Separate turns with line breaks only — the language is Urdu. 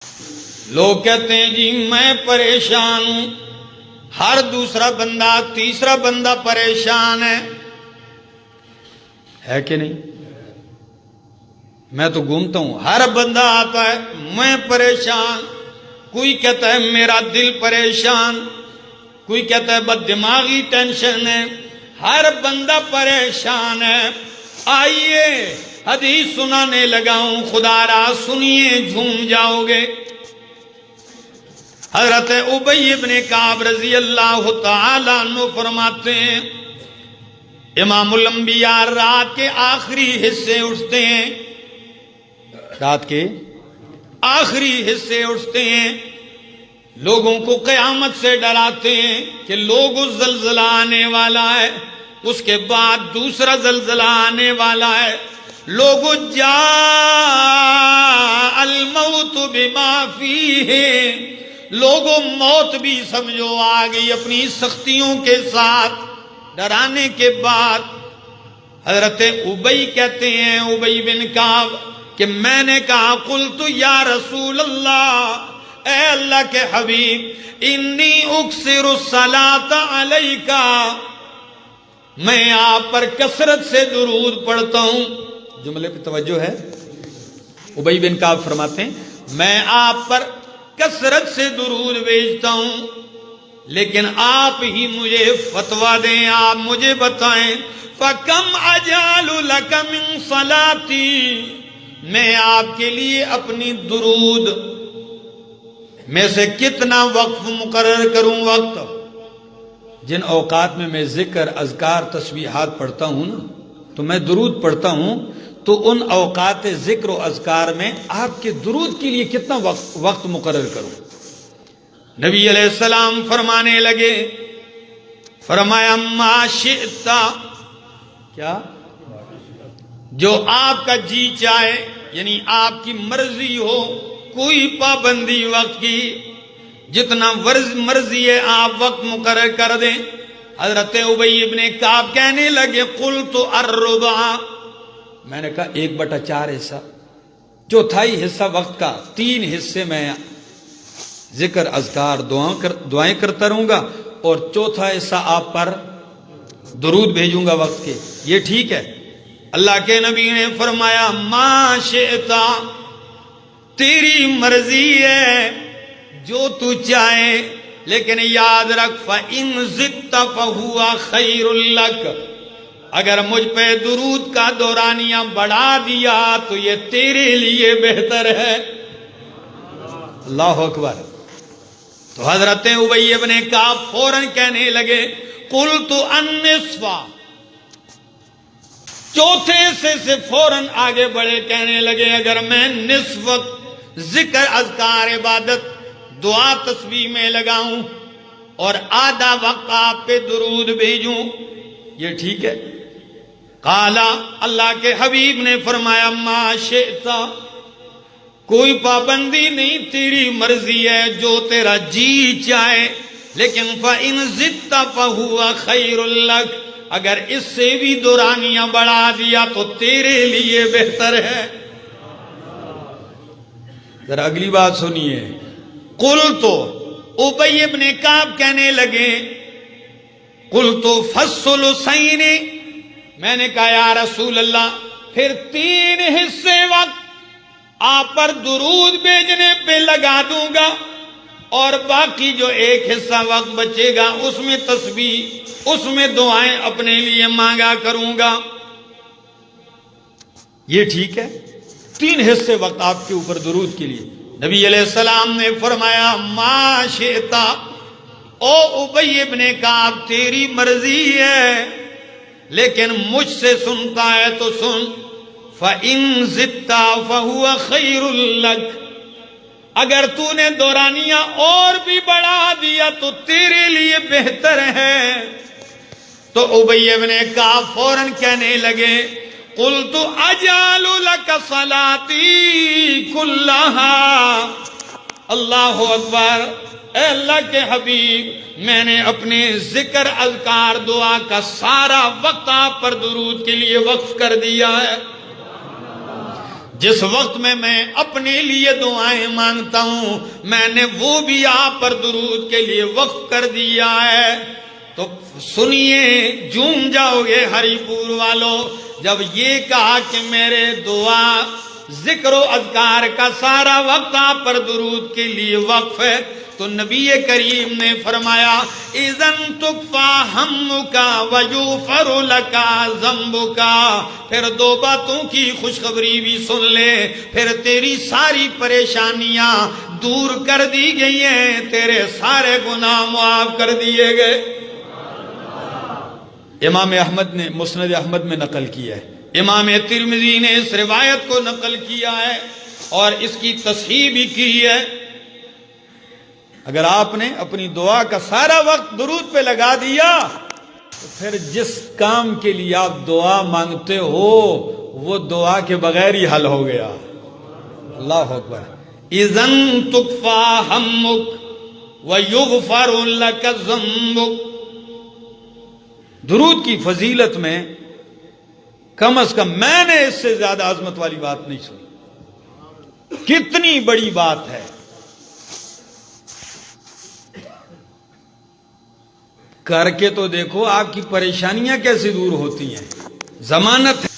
لوگ کہتے ہیں جی میں پریشان ہوں، ہر دوسرا بندہ تیسرا بندہ پریشان ہے کہ نہیں؟ میں تو گھومتا ہوں، ہر بندہ آتا ہے میں پریشان، کوئی کہتا ہے میرا دل پریشان، کوئی کہتا ہے بد دماغی ٹینشن ہے، ہر بندہ پریشان ہے۔ آئیے حدیث سنانے لگا ہوں، خدا را سنیے جھوم جاؤ گے۔ حضرت ابی بن کعب رضی اللہ تعالیٰ عنہ فرماتے ہیں امام الانبیاء رات کے آخری حصے اٹھتے ہیں، رات کے آخری حصے اٹھتے ہیں، لوگوں کو قیامت سے ڈراتے ہیں کہ لوگوں زلزلہ آنے والا ہے، اس کے بعد دوسرا زلزلہ آنے والا ہے، لوگوں جاء الموت بما فیہ، لوگوں موت بھی سمجھو آ گئی اپنی سختیوں کے ساتھ، ڈرانے کے بعد۔ حضرت ابی کہتے ہیں، ابی بن کعب کہ میں نے کہا قلت یا رسول اللہ، اے اللہ کے حبیب، انی اکثر الصلاۃ علیک، میں آپ پر کثرت سے درود پڑھتا ہوں۔ جملے پہ توجہ ہے۔ ابی بن کعب فرماتے ہیں میں آپ پر کثرت سے درود بھیجتا ہوں، لیکن آپ ہی مجھے فتویٰ دیں، آپ مجھے بتائیں فَكَمْ أَجْعَلُ لَكَ مِنْ صَلَاتِي، میں آپ کے لیے اپنی درود میں سے کتنا وقف مقرر کروں، وقت جن اوقات میں ذکر اذکار تسبیحات پڑھتا ہوں نا، تو میں درود پڑھتا ہوں، تو ان اوقات ذکر و اذکار میں آپ کے درود کے لیے کتنا وقت مقرر کروں؟ نبی علیہ السلام فرمانے لگے، فرمایا ما شئت، کیا جو آپ کا جی چاہے، یعنی آپ کی مرضی ہو، کوئی پابندی وقت کی، جتنا مرضی ہے آپ وقت مقرر کر دیں۔ حضرت ابی بن کعب کہنے لگے قلت الربع، میں نے کہا 1/4 حصہ، چوتھائی حصہ وقت کا، 3 حصے میں ذکر اذکار دعائیں کرتا رہوں گا، اور چوتھا حصہ آپ پر درود بھیجوں گا وقت کے، یہ ٹھیک ہے؟ اللہ کے نبی نے فرمایا ما شئت، تیری مرضی ہے جو تو چاہے، لیکن یاد رکھ فَإِن زِدْتَ فَهُوَ خَيْرٌ لَكَ، اگر مجھ پہ درود کا دورانیہ بڑھا دیا تو یہ تیرے لیے بہتر ہے۔ اللہ اکبر۔ تو حضرت ابی بن کعب فوراً کہنے لگے قلت النصف، چوتھے حصے سے فوراً آگے بڑھے، کہنے لگے اگر میں نصف وقت ذکر اذکار عبادت دعا تسبیح میں لگاؤں اور آدھا وقت آپ پہ درود بھیجوں، یہ ٹھیک ہے؟ قالا، اللہ کے حبیب نے فرمایا ما شئت، کوئی پابندی نہیں، تیری مرضی ہے جو تیرا جی چاہے، لیکن فَإِن زِدْتَ فَهُوَ خَيْرٌ لَكَ، اگر اس سے بھی دورانیاں بڑھا دیا تو تیرے لیے بہتر ہے۔ ذرا اگلی بات سنیے، قلت، ابی بن کعب کہنے لگے قلت فالثلثین، میں نے کہا یا رسول اللہ پھر 3 حصے وقت آپ پر درود بھیجنے پہ لگا دوں گا، اور باقی جو 1 حصہ وقت بچے گا اس میں تسبیح، اس میں دعائیں اپنے لیے مانگا کروں گا، یہ ٹھیک ہے؟ 3 حصے وقت آپ کے اوپر درود کے لیے۔ نبی علیہ السلام نے فرمایا ما شئت، او ابی بن کعب تیری مرضی ہے، لیکن مجھ سے سنتا ہے تو سن، فَإِن زِدْتَ فَهُوَ خَيْرٌ لَكَ، اگر تو نے دورانیہ اور بھی بڑھا دیا تو تیرے لیے بہتر ہے۔ تو ابی بن کعب فوراً کہنے لگے قلت اجعل لك صلاتي كلها، اللہ اکبر، اے اللہ کے حبیب، میں نے اپنے ذکر اذکار دعا کا سارا وقت آپ پر درود کے لیے وقف کر دیا ہے۔ جس وقت میں اپنے لیے دعائیں مانگتا ہوں میں نے وہ بھی آپ پر درود کے لیے وقف کر دیا ہے۔ تو سنیے، جھوم جاؤ گے ہری پور والوں جب یہ کہا کہ میرے دعا ذکر و اذکار کا سارا وقت آپ پر درود کے لیے وقف ہے، تو نبی کریم نے فرمایا اذن تکفا ہمک ویغفر لک ذنبک، پھر دو باتوں کی خوشخبری بھی سن لے، پھر تیری ساری پریشانیاں دور کر دی گئی ہیں، تیرے سارے گناہ معاف کر دیے گئے۔ امام احمد نے مسند احمد میں نقل کیا ہے، امام ترمذی نے اس روایت کو نقل کیا ہے اور اس کی تصحیح بھی کی ہے۔ اگر آپ نے اپنی دعا کا سارا وقت درود پہ لگا دیا تو پھر جس کام کے لیے آپ دعا مانگتے ہو وہ دعا کے بغیر ہی حل ہو گیا۔ اللہ اکبر۔ اذن تکفا ہمک ویغفر لک ذنبک، درود کی فضیلت میں کم از کم میں نے اس سے زیادہ عظمت والی بات نہیں سنی۔ کتنی بڑی بات ہے، کر کے تو دیکھو آپ کی پریشانیاں کیسے دور ہوتی ہیں۔ ضمانت ہے